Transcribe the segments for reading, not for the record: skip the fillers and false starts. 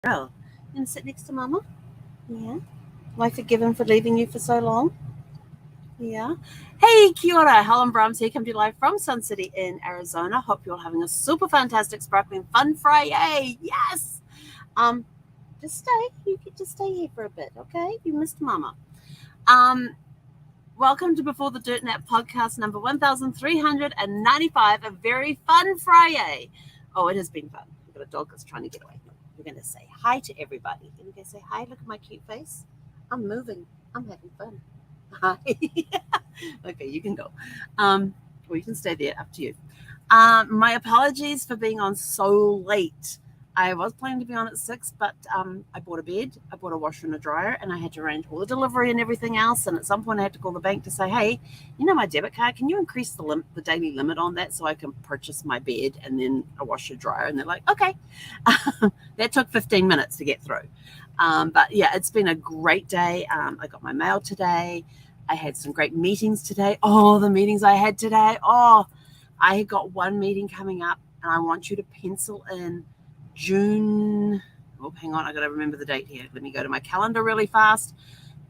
Oh, you gonna sit next to Mama? Yeah. Am I forgiven for leaving you for so long? Yeah. Hey, kia ora. Helen Brahms here, come to you live from Sun City in Arizona. Hope you're all having a super fantastic, sparkling Fun FriYAY. Yes. Um, just stay. You can just stay here for a bit, okay? You missed Mama. Um, Welcome to Before the Dirt Nap podcast number 1395, a very fun FriYAY. Oh, it has been fun. We've got a dog that's trying to get away. We're going to say hi to everybody. Can you say hi? Look at my cute face. I'm moving. I'm having fun. Hi. Okay, you can go. Or you can stay there. Up to you. My apologies for being on so late. I was planning to be on at 6, but I bought a bed, I bought a washer and a dryer, and I had to arrange all the delivery and everything else. And at some point, I had to call the bank to say, "Hey, my debit card? Can you increase the daily limit on that so I can purchase my bed and then a washer dryer?" And they're like, "Okay." That took 15 minutes to get through. But yeah, it's been a great day. I got my mail today. I had some great meetings today. Oh, the meetings I had today. Oh, I got one meeting coming up, and I want you to pencil in June. Oh, hang on, I got to remember the date here. Let me go to my calendar really fast.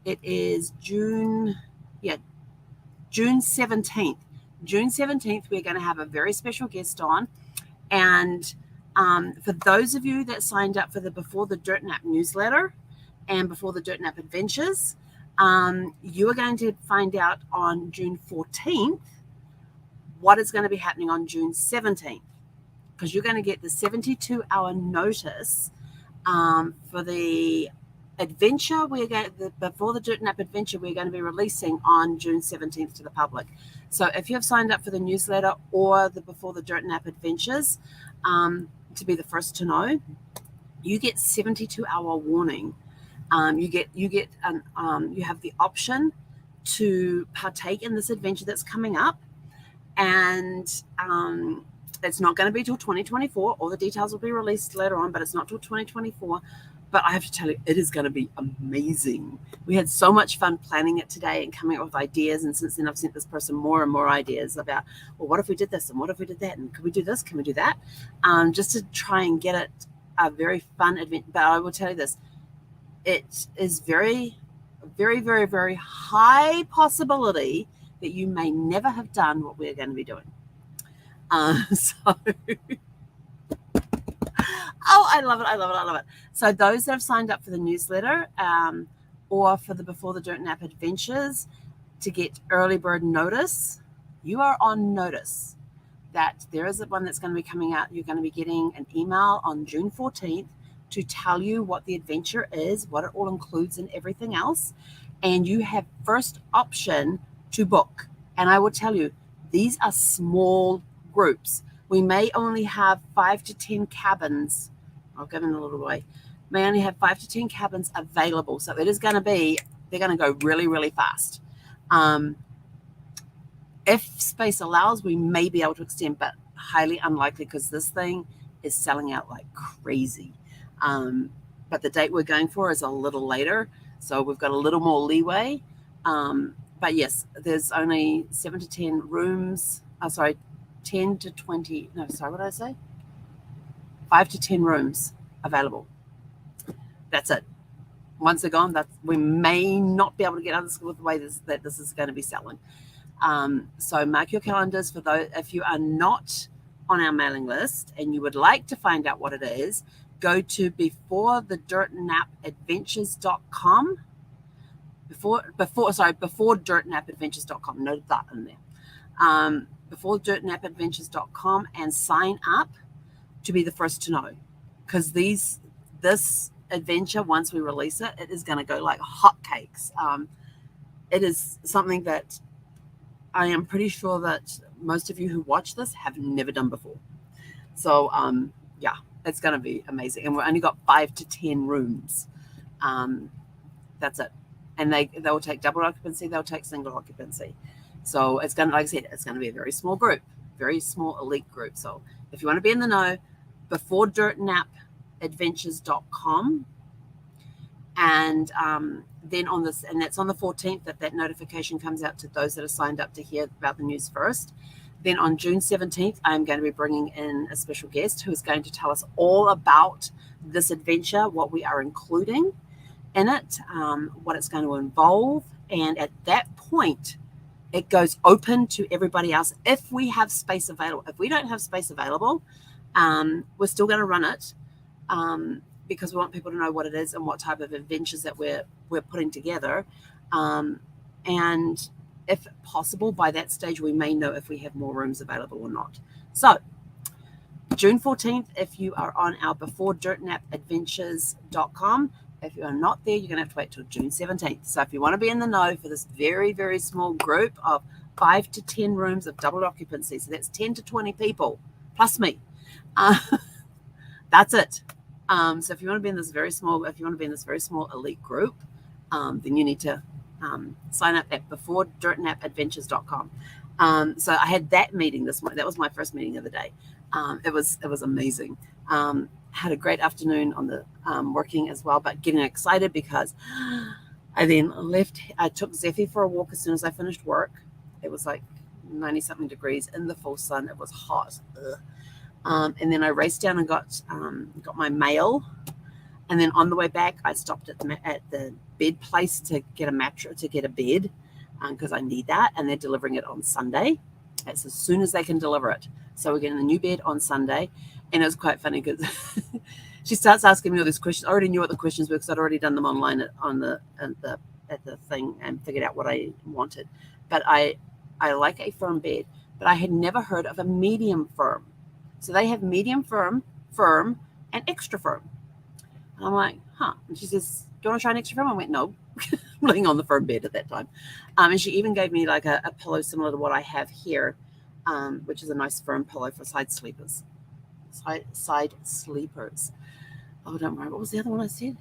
It is June 17th. June 17th, we're going to have a very special guest on. And for those of you that signed up for the Before the Dirt Nap newsletter and Before the Dirt Nap Adventures, you are going to find out on June 14th what is going to be happening on June 17th. Because you're going to get the 72-hour notice for the adventure. Before the Dirt Nap adventure, we're going to be releasing on June 17th to the public. So if you have signed up for the newsletter or the Before the Dirt Nap adventures, to be the first to know, you get 72-hour warning. You have the option to partake in this adventure that's coming up, and it's not going to be till 2024. All the details will be released later on, but it's not till 2024. But I have to tell you, it is going to be amazing. We had so much fun planning it today and coming up with ideas. And since then, I've sent this person more and more ideas about, well, what if we did this? And what if we did that? And could we do this? Can we do that? Just to try and get it a very fun adventure. But I will tell you this, it is very, very, very, very high possibility that you may never have done what we're going to be doing. Oh, I love it. I love it. I love it. So those that have signed up for the newsletter or for the Before the Dirt Nap Adventures to get early bird notice, you are on notice that there is one that's going to be coming out. You're going to be getting an email on June 14th to tell you what the adventure is, what it all includes and everything else. And you have first option to book. And I will tell you, these are small groups. We may only have 5 to 10 cabins. I'll give them a little away. May only have 5 to 10 cabins available. So it is going to be, they're going to go really, really fast. If space allows, we may be able to extend, but highly unlikely because this thing is selling out like crazy. But the date we're going for is a little later. So we've got a little more leeway. But yes, there's only 7 to 10 rooms. 10 to 20, no, sorry, what did I say? 5 to 10 rooms available. That's it. Once they're gone, we may not be able to get others with the way that this is going to be selling. So mark your calendars for those. If you are not on our mailing list and you would like to find out what it is, go to beforedirtnapadventures.com. Before dirtnapadventures.com. Note that in there. Beforedirtnapadventures.com and sign up to be the first to know, because this adventure, once we release it, it is going to go like hotcakes. It is something that I am pretty sure that most of you who watch this have never done before. So yeah, it's going to be amazing. And we've only got 5 to 10 rooms. That's it. And they'll take double occupancy, they'll take single occupancy. So it's going to, like I said, it's going to be a very small group, very small elite group. So if you want to be in the know, beforedirtnapadventures.com. And then and that's on the 14th that notification comes out to those that are signed up to hear about the news first. Then on June 17th, I'm going to be bringing in a special guest who is going to tell us all about this adventure, what we are including in it, what it's going to involve. And at that point, it goes open to everybody else if we have space available. If we don't have space available, we're still going to run it because we want people to know what it is and what type of adventures that we're putting together. And if possible, by that stage, we may know if we have more rooms available or not. So June 14th, if you are on our beforedirtnapadventures.com, if you are not there, you're going to have to wait till June 17th. So if you want to be in the know for this very, very small group of 5 to 10 rooms of double occupancy, so that's 10 to 20 people plus me, that's it. So if you want to be in this very small, elite group, then you need to sign up at beforedirtnapadventures.com. So I had that meeting this morning. That was my first meeting of the day. It was amazing. Had a great afternoon on the working as well, but getting excited because I then left. I took Zeffy for a walk as soon as I finished work. It was like 90-something degrees in the full sun. It was hot. And then I raced down and got my mail. And then on the way back, I stopped at the bed place to get a mattress, to get a bed, because I need that. And they're delivering it on Sunday. It's as soon as they can deliver it. So we're getting a new bed on Sunday. And it was quite funny because she starts asking me all these questions. I already knew what the questions were because I'd already done them online at the thing and figured out what I wanted. But I like a firm bed, but I had never heard of a medium firm. So they have medium firm, and extra firm. And I'm like, huh. And she says, do you want to try an extra firm? I went, no. I'm laying on the firm bed at that time. And she even gave me like a pillow similar to what I have here, which is a nice firm pillow for side sleepers. Side sleepers. Oh, don't worry. What was the other one I said?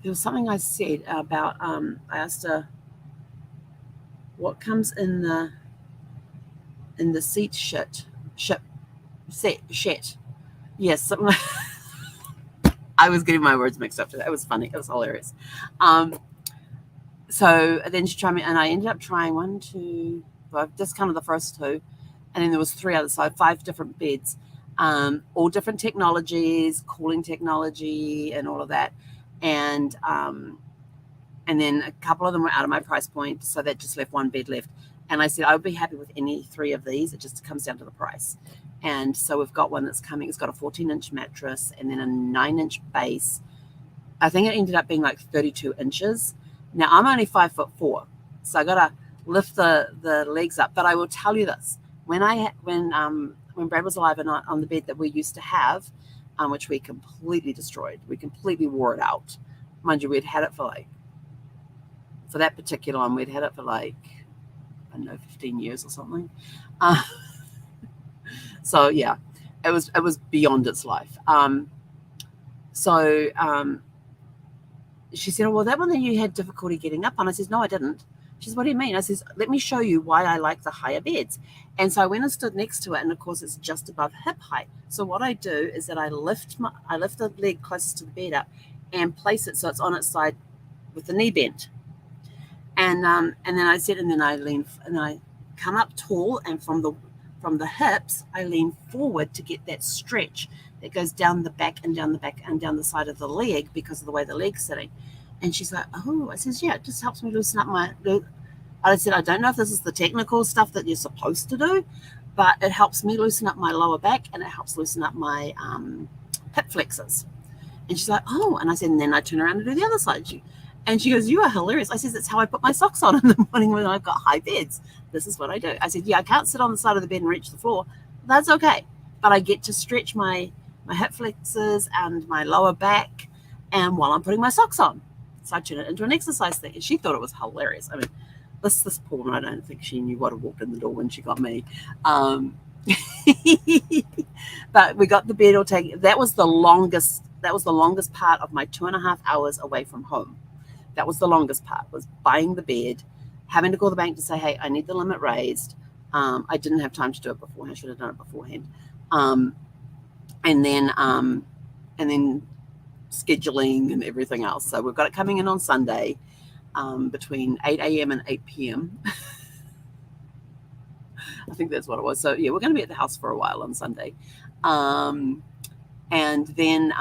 There was something I said about, I asked her, what comes in the seat shet? Yes, something like I was getting my words mixed up. It was funny. It was hilarious. So then she tried me, and I ended up trying 1, 2, well, just kind of the first 2. And then there was 3 others, so 5 different beds, all different technologies, cooling technology, and all of that. And then a couple of them were out of my price point, so that just left 1 bed left. And I said I would be happy with any 3 of these. It just comes down to the price. And so we've got one that's coming. It's got a 14-inch mattress and then a 9-inch base. I think it ended up being like 32 inches. Now I'm only 5'4", so I got to lift the legs up. But I will tell you this. When Brad was alive and on the bed that we used to have, which we completely destroyed, we completely wore it out. Mind you, we'd had it for that particular one, we'd had it for I don't know, 15 years or something. So yeah, it was beyond its life. She said, oh, well, that one that you had difficulty getting up on. I says, no, I didn't. She says, what do you mean? I says, let me show you why I like the higher beds. And so I went and stood next to it, and of course it's just above hip height. So what I do is that I lift the leg closest to the bed up and place it so it's on its side with the knee bent. And then I said, and then I lean, and I come up tall, and from the hips I lean forward to get that stretch that goes down the back and down the back and down the side of the leg because of the way the leg's sitting. And she's like, oh, I says, yeah, it just helps me loosen up I said, I don't know if this is the technical stuff that you're supposed to do, but it helps me loosen up my lower back and it helps loosen up my hip flexors. And she's like, oh, and I said, and then I turn around and do the other side. And she goes, you are hilarious. I said, that's how I put my socks on in the morning when I've got high beds. This is what I do. I said, yeah, I can't sit on the side of the bed and reach the floor. That's okay. But I get to stretch my hip flexors and my lower back and while I'm putting my socks on. So I turn it into an exercise thing. And she thought it was hilarious. I mean, this poor woman, I don't think she knew what had walked in the door when she got me. But we got the bed all taken. That was the longest part of my 2.5 hours away from home. That was the longest part, was buying the bed, having to call the bank to say, hey, I need the limit raised. I didn't have time to do it beforehand. I should have done it beforehand. And then scheduling and everything else. So we've got it coming in on Sunday between 8 a.m. and 8 p.m. I think that's what it was. So, yeah, we're going to be at the house for a while on Sunday. And then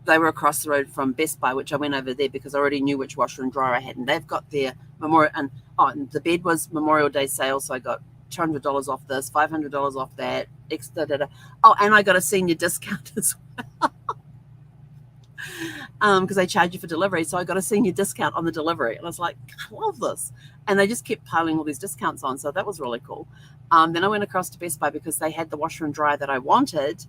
they were across the road from Best Buy, which I went over there because I already knew which washer and dryer I had. And they've got their Memorial, and the bed was Memorial Day sale, so I got $200 off this, $500 off that, extra. Oh, and I got a senior discount as well. Because they charge you for delivery. So I got a senior discount on the delivery. And I was like, I love this. And they just kept piling all these discounts on. So that was really cool. Then I went across to Best Buy because they had the washer and dryer that I wanted.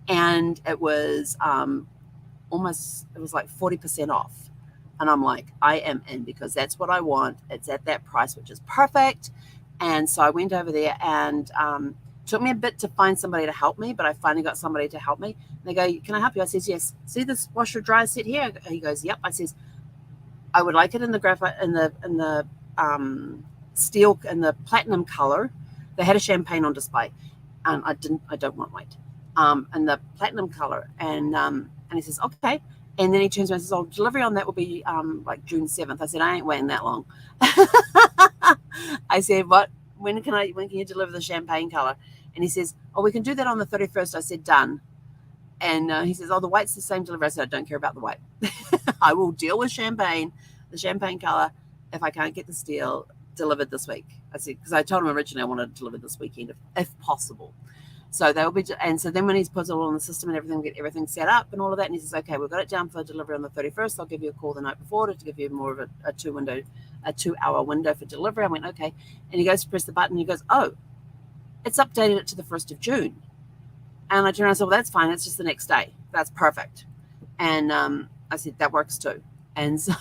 And it was it was like 40% off. And I'm like, I am in because that's what I want. It's at that price, which is perfect. And so I went over there and took me a bit to find somebody to help me, but I finally got somebody to help me. They go, can I help you? I says, yes. See this washer dryer set here? He goes, yep. I says, I would like it in the graphite, in the steel, in the platinum color. They had a champagne on display, and I don't want white. And the platinum color, and he says, okay. And then he turns around and says, oh, delivery on that will be like June 7th. I said, I ain't waiting that long. I said, what? When can you deliver the champagne color? And he says, oh, we can do that on the 31st. I said, done. And he says, oh, the white's the same delivery. I said, I don't care about the white. I will deal with champagne, the champagne color, if I can't get the steel delivered this week. I said, because I told him originally I wanted to deliver this weekend if possible. So they will be, and so then when he's put it all in the system and everything, get everything set up and all of that, and he says, okay, we've got it down for delivery on the 31st. I'll give you a call the night before to give you more of a 2-hour window for delivery. I went, okay. And he goes to press the button. He goes, oh, it's updated it to the 1st of June. And I turned around and said, well, that's fine. It's just the next day. That's perfect. And I said, that works too. And so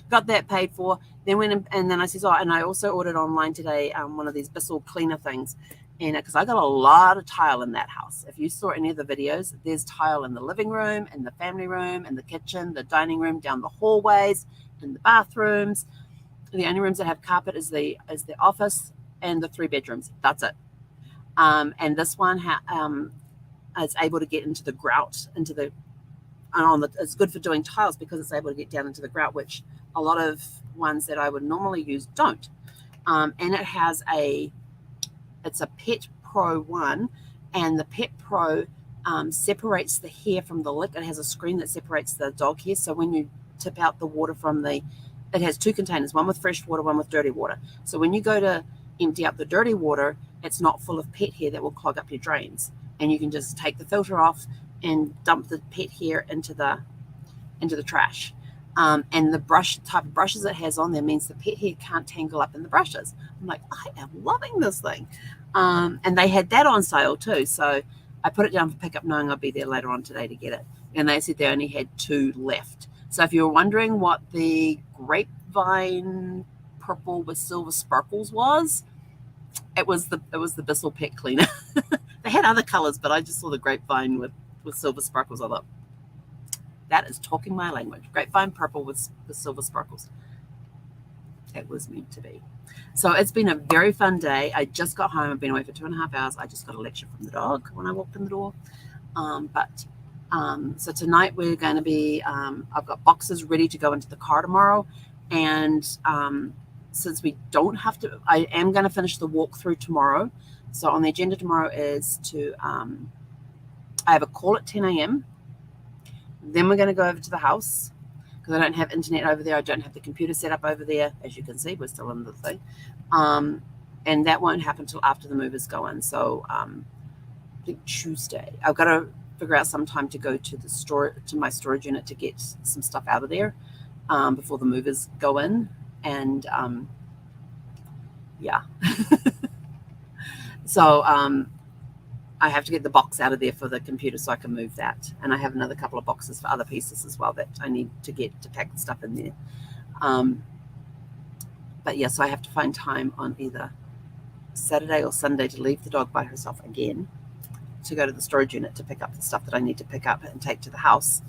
got that paid for. Then went and then I said, oh, and I also ordered online today one of these Bissell cleaner things. And because I got a lot of tile in that house. If you saw any of the videos, there's tile in the living room, in the family room, in the kitchen, the dining room, down the hallways, in the bathrooms. The only rooms that have carpet is the office and the 3 bedrooms. That's it. And this one is able to get into the grout, it's good for doing tiles because it's able to get down into the grout, which a lot of ones that I would normally use don't. And it's a Pet Pro one, and the Pet Pro separates the hair from the lick. It has a screen that separates the dog hair. So when you tip out the water it has 2 containers, one with fresh water, one with dirty water. So when you go to empty out the dirty water, it's not full of pet hair that will clog up your drains. And you can just take the filter off and dump the pet hair into the trash. And the type of brushes it has on there means the pet hair can't tangle up in the brushes. I'm like, I am loving this thing. And they had that on sale too. So I put it down for pickup knowing I'll be there later on today to get it. And they said they only had 2 left. So if you were wondering what the grapevine purple with silver sparkles was, it was the Bissell pet cleaner. They had other colors, but I just saw the grapevine with silver sparkles. I thought, that is talking my language. Grapevine purple with silver sparkles. It was meant to be. So it's been a very fun day. I just got home. I've been away for 2.5 hours. I just got a lecture from the dog when I walked in the door. So tonight we're going to be, I've got boxes ready to go into the car tomorrow. And since we don't have to, I am going to finish the walkthrough tomorrow. So on the agenda tomorrow is I have a call at 10 a.m. Then we're going to go over to the house because I don't have internet over there. I don't have the computer set up over there. As you can see, we're still in the thing. And that won't happen until after the movers go in. So I think Tuesday. I've got to figure out some time to go to my storage unit to get some stuff out of there before the movers go in. And yeah. So I have to get the box out of there for the computer so I can move that. And I have another couple of boxes for other pieces as well that I need to get to pack the stuff in there. But yeah, so I have to find time on either Saturday or Sunday to leave the dog by herself again to go to the storage unit to pick up the stuff that I need to pick up and take to the house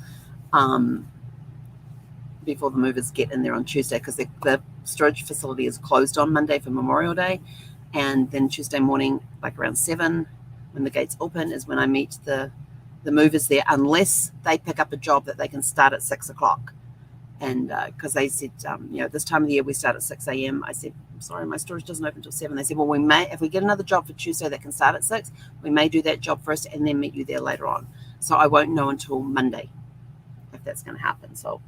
before the movers get in there on Tuesday, because the storage facility is closed on Monday for Memorial Day. And then Tuesday morning, like around 7, when the gates open, is when I meet the movers there, unless they pick up a job that they can start at 6 o'clock. And because they said, this time of the year we start at 6 a.m. I said, I'm sorry, my storage doesn't open until 7. They said, well, if we get another job for Tuesday that can start at 6, we may do that job first and then meet you there later on. So I won't know until Monday if that's going to happen. So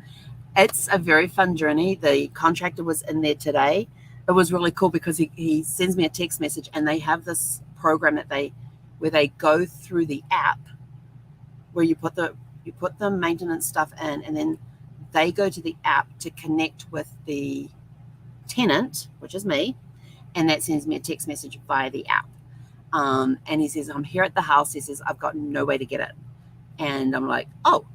it's a very fun journey. The contractor was in there today. It was really cool because he sends me a text message, and they have this program where they go through the app where you put the maintenance stuff in, and then they go to the app to connect with the tenant, which is me, and that sends me a text message via the app. And he says, I'm here at the house. He says, I've got no way to get it. And I'm like, oh,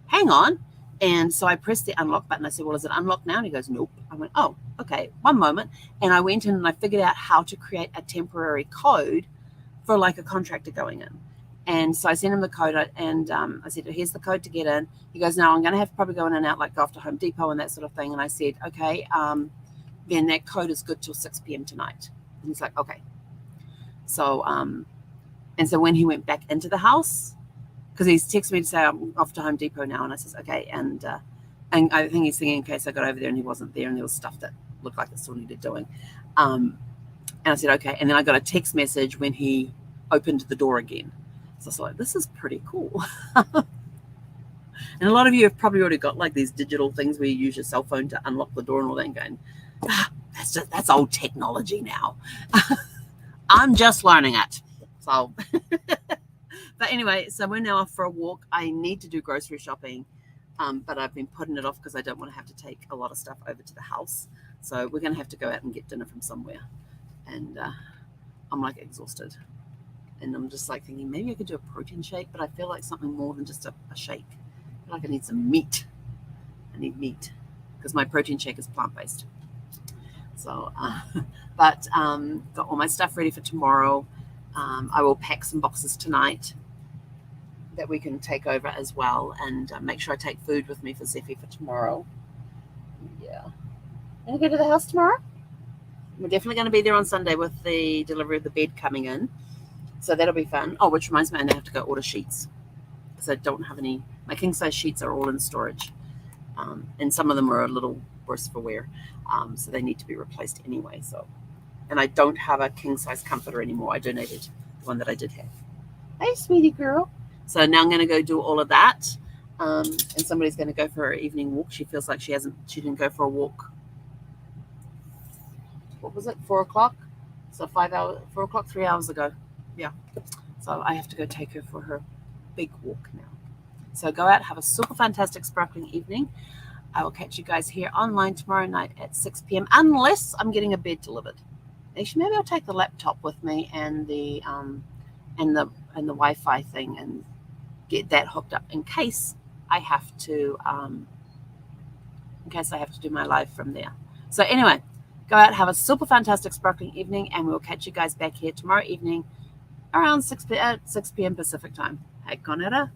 hang on. And so I pressed the unlock button. I said, well, is it unlocked now? And he goes, nope. I went, oh, okay, one moment. And I went in and I figured out how to create a temporary code for like a contractor going in. And so I sent him the code, and I said, here's the code to get in. He goes, no, I'm going to have to probably go in and out, like go off to Home Depot and that sort of thing. And I said, okay, then that code is good till 6 p.m. tonight. And he's like, okay. So, and so when he went back into the house, because he's texted me to say I'm off to Home Depot now, and I says, okay. And I think he's thinking in case I got over there and he wasn't there and there was stuff that looked like it still needed doing. And I said, okay. And then I got a text message when he opened the door again. So I was like, this is pretty cool. And a lot of you have probably already got like these digital things where you use your cell phone to unlock the door and all that, and going, that's old technology now. I'm just learning it. So, but anyway, so we're now off for a walk. I need to do grocery shopping, but I've been putting it off because I don't want to have to take a lot of stuff over to the house. So we're going to have to go out and get dinner from somewhere. And I'm like exhausted. And I'm just like thinking, maybe I could do a protein shake, but I feel like something more than just a shake. I feel like I need some meat. I need meat because my protein shake is plant-based. So, but got all my stuff ready for tomorrow. I will pack some boxes tonight that we can take over as well, and make sure I take food with me for Zeffy for tomorrow. Yeah. Going to go to the house tomorrow? We're definitely going to be there on Sunday with the delivery of the bed coming in. So that'll be fun. Oh, which reminds me, I have to go order sheets because I don't have any. My king size sheets are all in storage, and some of them are a little worse for wear, so they need to be replaced anyway. So, and I don't have a king size comforter anymore. I donated the one that I did have. Hey, sweetie girl. So now I'm going to go do all of that, and somebody's going to go for her evening walk. She feels like she didn't go for a walk. What was it? 4 o'clock. So 5 hours. 4 o'clock. 3 hours ago. Yeah. So I have to go take her for her big walk now. So go out, have a super fantastic sparkling evening. I will catch you guys here online tomorrow night at 6 p.m. unless I'm getting a bed delivered. Actually, maybe I'll take the laptop with me and the Wi-Fi thing and get that hooked up in case I have to do my live from there. So anyway, go out, have a super fantastic sparkling evening, and we'll catch you guys back here tomorrow evening around 6 p.m. Pacific time. Hei konera.